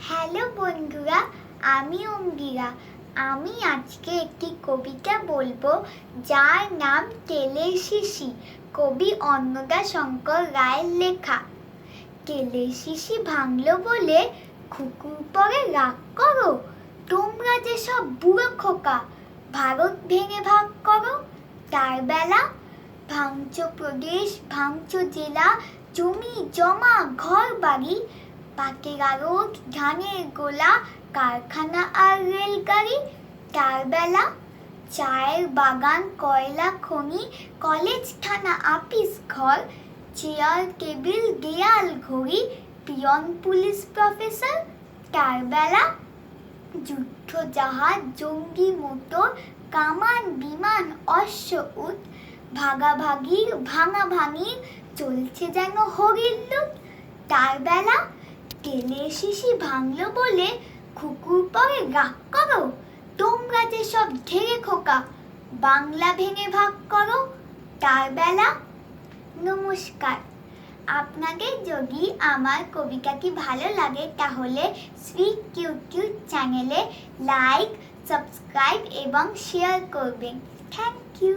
Hello বন্ধুরা, আমি অঙ্গিরা। আমি আজকে একটি কবিতা বলবো, যার নাম তেলের শিশি। কবি অন্নদাশঙ্কর রায়ের লেখা। তেলের শিশি ভাঙলো বলে কুকুর পরে রাগ করো, তোমরা যে সব বুড়ো খোকা, ভারত ভেঙে ভাগ করো। তার বেলা ভাঙচো প্রদেশ, ভাঙচো জেলা, জমি জমা ঘর বাড়ি, পাটের আড়ত, ধানের গোলা, কারখানা আর রেলগাড়ি। তার বেলা চায়ের বাগান, কয়লা খনি, কলেজ থানা আপিস ঘর, চেয়ার টেবিল দেয়াল ঘড়ি, পিয়ন পুলিশ প্রফেসর। তার বেলা যুদ্ধ জাহাজ, জঙ্গি মোটর, কামান বিমান, অশ্ব উট, ভাগাভাগির ভাঙাভাঙি, চলছে যেন হরির লুট। তার বেলা তেলের শিশি ভাঙলো বলে কুকুর পরে রাগ করো, তোমরা যে সব ঢেরে খোকা, বাংলা ভেঙে ভাগ করো। তার বেলা। নমস্কার। আপনাদের যদি আমার কবিতাটি ভালো লাগে তাহলে সুইট কিউট চ্যানেলে লাইক, সাবস্ক্রাইব এবং শেয়ার করবেন। Thank you.